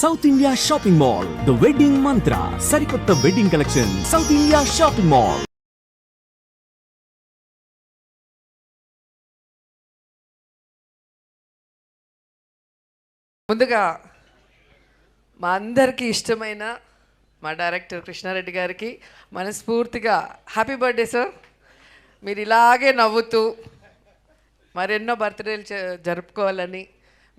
South India shopping mall, the wedding మంత్ర, సరికొత్త wedding collection, south India shopping mall. ముందుగా మా అందరికీ ఇష్టమైన మా డైరెక్టర్ కృష్ణారెడ్డి గారికి మనస్ఫూర్తిగా హ్యాపీ బర్త్డే సార్. మీరు ఇలాగే నవ్వుతూ మరెన్నో బర్త్డేలు జరుపుకోవాలని,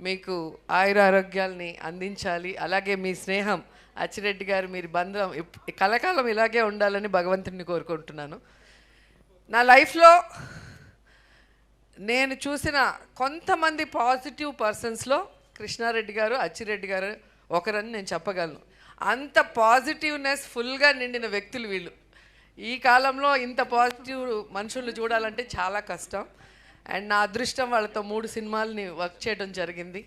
మీకు ఆయురారోగ్యాల్ని అందించాలి. అలాగే మీ స్నేహం అచ్చిరెడ్డి గారు, మీరు బంధం కలకాలం ఇలాగే ఉండాలని భగవంతుడిని కోరుకుంటున్నాను. నా లైఫ్లో నేను చూసిన కొంతమంది పాజిటివ్ పర్సన్స్లో కృష్ణారెడ్డి గారు, అచ్చిరెడ్డి గారు ఒకరని నేను చెప్పగలను. అంత పాజిటివ్నెస్ ఫుల్గా నిండిన వ్యక్తులు వీళ్ళు. ఈ కాలంలో ఇంత పాజిటివ్ మనుషులు చూడాలంటే చాలా కష్టం. అండ్ నా అదృష్టం వాళ్ళతో 3 సినిమాలని వర్క్ చేయడం జరిగింది.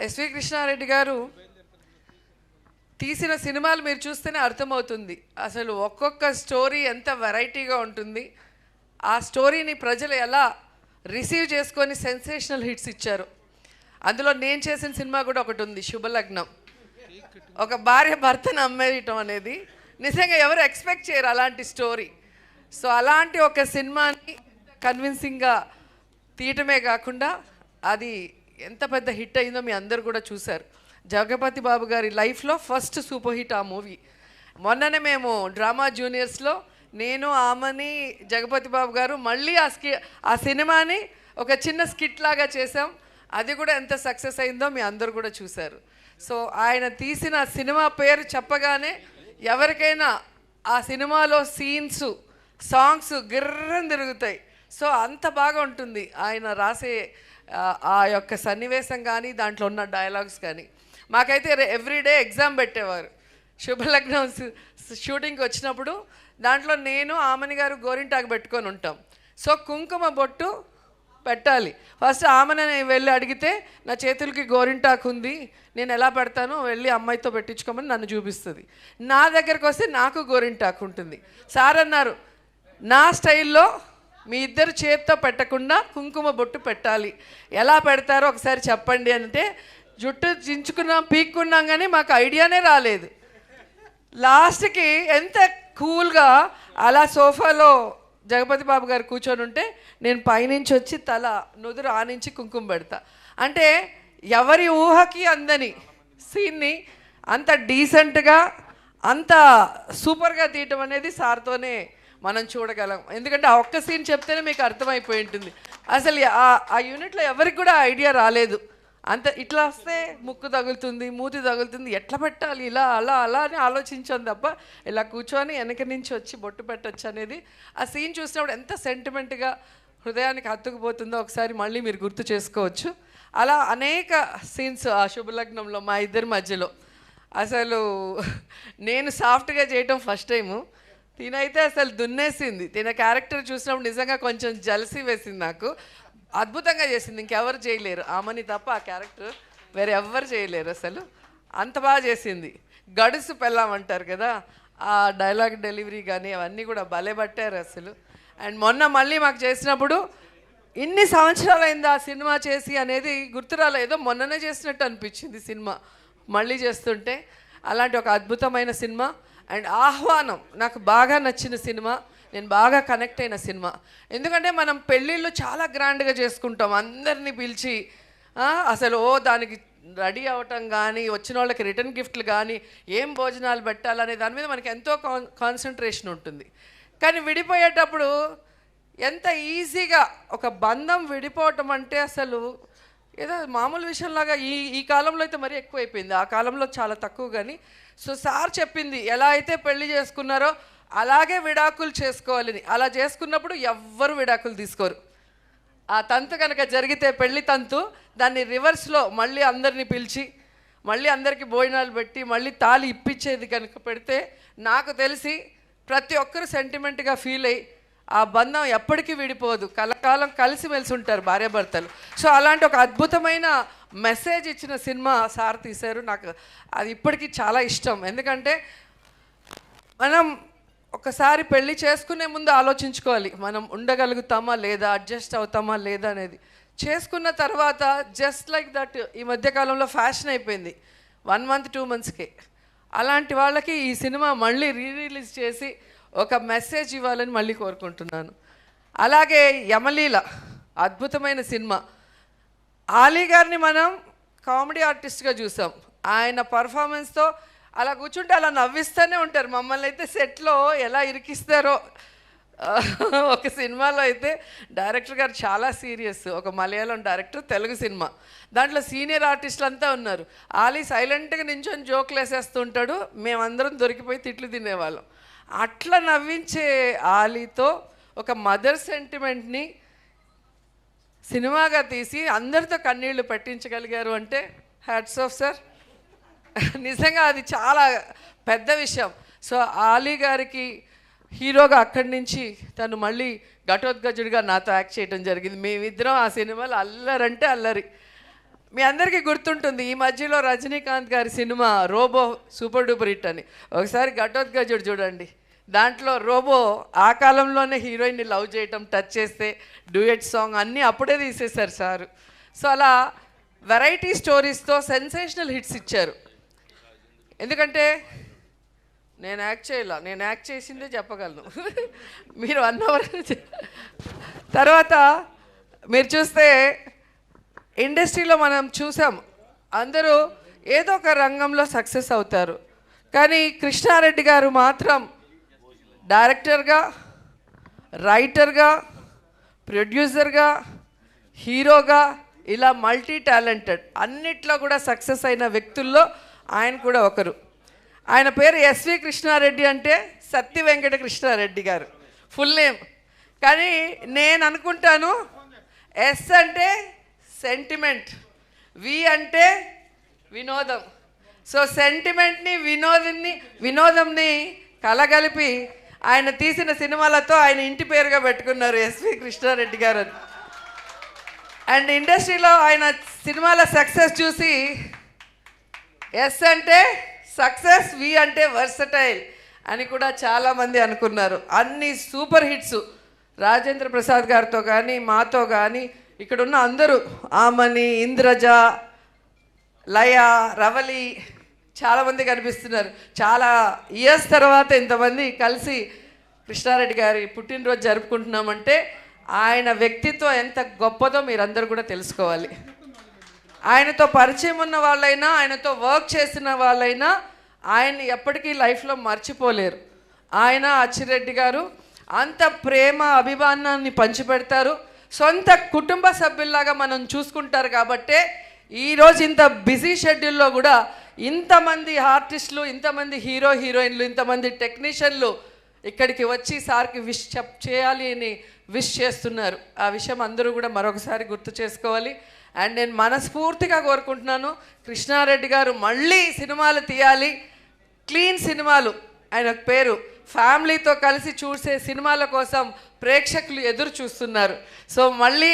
ఎస్వి కృష్ణారెడ్డి గారు తీసిన సినిమాలు మీరు చూస్తేనే అర్థమవుతుంది అసలు ఒక్కొక్క స్టోరీ ఎంత వెరైటీగా ఉంటుంది. ఆ స్టోరీని ప్రజలు ఎలా రిసీవ్ చేసుకొని సెన్సేషనల్ హిట్స్ ఇచ్చారు. అందులో నేను చేసిన సినిమా కూడా ఒకటి ఉంది, శుభలగ్నం. ఒక భార్య భర్తను అమ్మేయటం అనేది నిజంగా ఎవరు ఎక్స్పెక్ట్ చేయరు అలాంటి స్టోరీ. సో అలాంటి ఒక సినిమాని కన్విన్సింగ్గా తీయటమే కాకుండా అది ఎంత పెద్ద హిట్ అయిందో మీ అందరు కూడా చూశారు. జగపతి బాబు గారి లైఫ్లో ఫస్ట్ సూపర్ హిట్ ఆ మూవీ. మొన్ననే మేము డ్రామా జూనియర్స్లో నేను, ఆమని, జగపతి బాబు గారు మళ్ళీ ఆ సినిమాని ఒక చిన్న స్కిట్ లాగా చేసాం. అది కూడా ఎంత సక్సెస్ అయిందో మీ అందరు కూడా చూశారు. సో ఆయన తీసిన సినిమా పేరు చెప్పగానే ఎవరికైనా ఆ సినిమాలో సీన్స్, సాంగ్స్ గిర్రని తిరుగుతాయి. సో అంత బాగా ఉంటుంది ఆయన రాసే ఆ యొక్క సన్నివేశం కానీ, దాంట్లో ఉన్న డైలాగ్స్ కానీ. మాకైతే ఎవ్రీడే ఎగ్జామ్ పెట్టేవారు. శుభలగ్నం షూటింగ్కి వచ్చినప్పుడు దాంట్లో నేను, ఆమని గారు గోరింటాకు పెట్టుకొని ఉంటాం. సో కుంకుమ బొట్టు పెట్టాలి. ఫస్ట్ ఆమెను వెళ్ళి అడిగితే నా చేతులకి గోరింటాకు ఉంది, నేను ఎలా పెడతానో వెళ్ళి అమ్మాయితో పెట్టించుకోమని నన్ను చూపిస్తుంది. నా దగ్గరకు వస్తే నాకు గోరింటాకు ఉంటుంది. సార్ అన్నారు, నా స్టైల్లో మీ ఇద్దరు చేతితో పెట్టకుండా కుంకుమ బొట్టు పెట్టాలి, ఎలా పెడతారో ఒకసారి చెప్పండి అంటే జుట్టు చించుకున్నాం, పీక్కున్నాం, కానీ మాకు ఐడియానే రాలేదు. లాస్ట్కి ఎంత కూల్గా అలా సోఫాలో జగపతి బాబు గారు కూర్చొని ఉంటే నేను పైనుంచి వచ్చి తల నుదురు ఆనించి కుంకుమ పెడతా. అంటే ఎవరి ఊహకి అందని సీన్ని అంత డీసెంట్గా, అంత సూపర్గా తీయటం అనేది సార్తోనే మనం చూడగలం. ఎందుకంటే ఆ ఒక్క సీన్ చెప్తేనే మీకు అర్థమైపోయి ఉంటుంది. అసలు ఆ యూనిట్లో ఎవరికి కూడా ఐడియా రాలేదు. అంత ఇట్లా వస్తే ముక్కు తగులుతుంది, మూతి తగులుతుంది, ఎట్లా పెట్టాలి, ఇలా అలా అలా అని ఆలోచించాను తప్ప ఇలా కూర్చొని వెనక నుంచి వచ్చి బొట్టు పెట్టచ్చు అనేది ఆ సీన్ చూసినప్పుడు ఎంత సెంటిమెంట్గా హృదయానికి హత్తుకుపోతుందో ఒకసారి మళ్ళీ మీరు గుర్తు చేసుకోవచ్చు. అలా అనేక సీన్స్ ఆ శుభలగ్నంలో మా ఇద్దరి మధ్యలో. అసలు నేను సాఫ్ట్గా చేయటం ఫస్ట్ టైము, తినైతే అసలు దున్నేసింది. తిన క్యారెక్టర్ చూసినప్పుడు నిజంగా కొంచెం జలసీ వేసింది నాకు. అద్భుతంగా చేసింది, ఇంకెవరు చేయలేరు, ఆమెని తప్ప ఆ క్యారెక్టర్ వేరే ఎవ్వరు చేయలేరు. అసలు అంత బాగా చేసింది. గడుసు పెళ్ళామంటారు కదా, ఆ డైలాగ్ డెలివరీ కానీ అవన్నీ కూడా భలే పట్టారు అసలు. అండ్ మొన్న మళ్ళీ మాకు చేసినప్పుడు ఇన్ని సంవత్సరాలు అయింది ఆ సినిమా చేసి అనేది గుర్తురాలే, ఏదో మొన్ననే చేసినట్టు అనిపించింది సినిమా మళ్ళీ చేస్తుంటే. అలాంటి ఒక అద్భుతమైన సినిమా. అండ్ ఆహ్వానం నాకు బాగా నచ్చిన సినిమా, నేను బాగా కనెక్ట్ అయిన సినిమా. ఎందుకంటే మనం పెళ్ళిళ్ళు చాలా గ్రాండ్గా చేసుకుంటాం, అందరినీ పిలిచి అసలు దానికి రెడీ అవ్వటం కానీ, వచ్చిన వాళ్ళకి రిటర్న్ గిఫ్ట్లు కానీ, ఏం భోజనాలు పెట్టాలనే దాని మీద మనకి ఎంతో కాన్సన్ట్రేషన్ ఉంటుంది. కానీ విడిపోయేటప్పుడు ఎంత ఈజీగా ఒక బంధం విడిపోవటం అంటే అసలు ఏదో మామూలు విషయంలాగా ఈ కాలంలో అయితే మరీ ఎక్కువైపోయింది, ఆ కాలంలో చాలా తక్కువ. కానీ సో సార్ చెప్పింది ఎలా అయితే పెళ్లి చేసుకున్నారో అలాగే విడాకులు చేసుకోవాలని. అలా చేసుకున్నప్పుడు ఎవ్వరు విడాకులు తీసుకోరు. ఆ తంతు కనుక జరిగితే పెళ్లి తంతు, దాన్ని రివర్స్లో మళ్ళీ అందరినీ పిలిచి మళ్ళీ అందరికీ భోజనాలు పెట్టి మళ్ళీ తాళి ఇప్పించేది కనుక పెడితే నాకు తెలిసి ప్రతి ఒక్కరు సెంటిమెంట్గా ఫీల్ అయ్యి ఆ బంధం ఎప్పటికీ విడిపోదు, కలకాలం కలిసిమెలిసి ఉంటారు భార్యాభర్తలు. సో అలాంటి ఒక అద్భుతమైన మెసేజ్ ఇచ్చిన సినిమా సార్ తీశారు. నాకు అది ఇప్పటికీ చాలా ఇష్టం. ఎందుకంటే మనం ఒకసారి పెళ్ళి చేసుకునే ముందు ఆలోచించుకోవాలి, మనం ఉండగలుగుతామా లేదా, అడ్జస్ట్ అవుతామా లేదా అనేది. చేసుకున్న తర్వాత జస్ట్ లైక్ దట్ ఈ మధ్యకాలంలో ఫ్యాషన్ అయిపోయింది, 1 మంత్ 2 మంత్స్కే. అలాంటి వాళ్ళకి ఈ సినిమా మళ్ళీ రిలీజ్ చేసి ఒక మెసేజ్ ఇవ్వాలని మళ్ళీ కోరుకుంటున్నాను. అలాగే యమలీల అద్భుతమైన సినిమా. ఆలీ గారిని మనం కామెడీ ఆర్టిస్ట్గా చూసాం. ఆయన పర్ఫార్మెన్స్తో అలా కూర్చుంటే అలా నవ్విస్తూనే ఉంటారు. మమ్మల్ని అయితే సెట్లో ఎలా ఇరికిస్తారో. ఒక సినిమాలో అయితే డైరెక్టర్ గారు చాలా సీరియస్, ఒక మలయాళం డైరెక్టర్, తెలుగు సినిమా. దాంట్లో సీనియర్ ఆర్టిస్టులు అంతా ఉన్నారు. ఆలీ సైలెంట్గా నించొని జోకులు వేసేస్తుంటాడు, మేమందరం దొరికిపోయి తిట్లు తినేవాళ్ళం. అట్లా నవ్వించే ఆలీతో ఒక మదర్ సెంటిమెంట్ని సినిమాగా తీసి అందరితో కన్నీళ్లు పెట్టించగలిగారు అంటే హ్యాట్స్ ఆఫ్ సార్. నిజంగా అది చాలా పెద్ద విషయం. సో ఆలీ గారికి హీరోగా అక్కడి నుంచి తను మళ్ళీ ఘటోత్కచుడిగా నాతో యాక్ట్ చేయడం జరిగింది. మేమిద్దరం ఆ సినిమాలో అల్లరంటే అల్లరి. మీ అందరికీ గుర్తుంటుంది, ఈ మధ్యలో రజనీకాంత్ గారి cinema Robo super duper hit అని. ఒకసారి ఘటోత్కచుడు చూడండి, దాంట్లో రోబో ఆ కాలంలోనే హీరోయిన్ని లవ్ చేయటం, టచ్ చేస్తే డ్యూయట్ సాంగ్ అన్నీ అప్పుడే తీసేశారు సారు. సో అలా వెరైటీ స్టోరీస్తో సెన్సేషనల్ హిట్స్ ఇచ్చారు. ఎందుకంటే నేను యాక్ట్ చేసిందే చెప్పగలను. మీరు 1 అవర్ తర్వాత మీరు చూస్తే ఇండస్ట్రీలో మనం చూసాం, అందరూ ఏదో ఒక రంగంలో సక్సెస్ అవుతారు. కానీ కృష్ణారెడ్డి గారు మాత్రం డైరెక్టర్గా, రైటర్గా, ప్రొడ్యూసర్గా, హీరోగా ఇలా మల్టీ టాలెంటెడ్ అన్నిట్లో కూడా సక్సెస్ అయిన వ్యక్తుల్లో ఆయన కూడా ఒకరు. ఆయన పేరు ఎస్వి కృష్ణారెడ్డి, అంటే సత్య వెంకట కృష్ణారెడ్డి గారు ఫుల్ నేమ్. కానీ నేను అనుకుంటాను ఎస్ అంటే సెంటిమెంట్, వి అంటే వినోదం. సో సెంటిమెంట్ని వినోదంని కలగలిపి ఆయన తీసిన సినిమాలతో ఆయన ఇంటి పేరుగా పెట్టుకున్నారు ఎస్వి కృష్ణారెడ్డి గారు. అండ్ ఇండస్ట్రీలో ఆయన సినిమాల సక్సెస్ చూసి ఎస్ అంటే సక్సెస్, వి అంటే వర్సటైల్ అని కూడా చాలామంది అనుకున్నారు. అన్ని సూపర్ హిట్స్ రాజేంద్ర ప్రసాద్ గారితో కానీ మాతో కానీ ఇక్కడున్న అందరూ, ఆమని, ఇంద్రజ, లయ, రవలి చాలామంది కనిపిస్తున్నారు. చాలా ఇయర్స్ తర్వాత ఇంతమంది కలిసి కృష్ణారెడ్డి గారి పుట్టినరోజు జరుపుకుంటున్నామంటే ఆయన వ్యక్తిత్వం ఎంత గొప్పదో మీరందరూ కూడా తెలుసుకోవాలి. ఆయనతో పరిచయం ఉన్న వాళ్ళైనా, ఆయనతో వర్క్ చేసిన వాళ్ళైనా ఆయన్ని ఎప్పటికీ లైఫ్లో మర్చిపోలేరు. ఆయన అచ్చిరెడ్డి గారు అంత ప్రేమ అభిమానాన్ని పంచిపెడతారు. సొంత కుటుంబ సభ్యుల్లాగా మనం చూసుకుంటారు. కాబట్టే ఈరోజు ఇంత బిజీ షెడ్యూల్లో కూడా ఇంతమంది ఆర్టిస్టులు, ఇంతమంది హీరోయిన్లు, ఇంతమంది టెక్నీషియన్లు ఇక్కడికి వచ్చి సార్కి చేయాలి అని విష్ చేస్తున్నారు. ఆ విషయం అందరూ కూడా మరొకసారి గుర్తు చేసుకోవాలి. అండ్ నేను మనస్ఫూర్తిగా కోరుకుంటున్నాను, కృష్ణారెడ్డి గారు మళ్ళీ సినిమాలు తీయాలి. క్లీన్ సినిమాలు, ఆయన పేరు ఫ్యామిలీతో కలిసి చూసే సినిమాల కోసం ప్రేక్షకులు ఎదురు చూస్తున్నారు. సో మళ్ళీ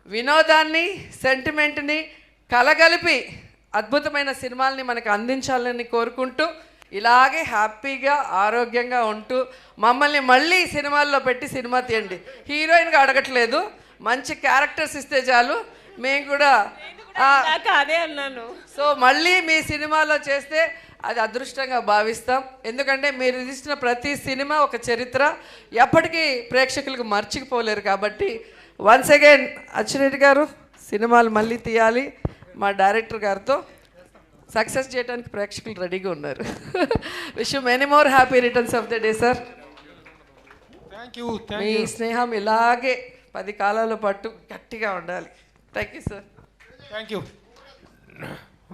వినోదాన్ని, సెంటిమెంట్ని కలగలిపి అద్భుతమైన సినిమాల్ని మనకు అందించాలని కోరుకుంటూ, ఇలాగే హ్యాపీగా ఆరోగ్యంగా ఉంటూ మమ్మల్ని మళ్ళీ సినిమాల్లో పెట్టి సినిమా తీయండి. హీరోయిన్గా అడగట్లేదు, మంచి క్యారెక్టర్స్ ఇస్తే చాలు, మేము కూడా అదే అన్నాను. సో మళ్ళీ మీ సినిమాలో చేస్తే అది అదృష్టంగా భావిస్తాం. ఎందుకంటే మీరు తీసిన ప్రతి సినిమా ఒక చరిత్ర, ఎప్పటికీ ప్రేక్షకులకు మర్చిపోలేరు. కాబట్టి వన్స్ అగైన్ అచ్చిరెడ్డి గారు సినిమాలు మళ్ళీ తీయాలి. మా డైరెక్టర్ గారితో సక్సెస్ చేయడానికి ప్రేక్షకులు రెడీగా ఉన్నారు. Wish you many more happy returns of the day sir. మీ స్నేహం ఇలాగే 10 కాలాల పాటు గట్టిగా ఉండాలి. Thank you sir. Thank you.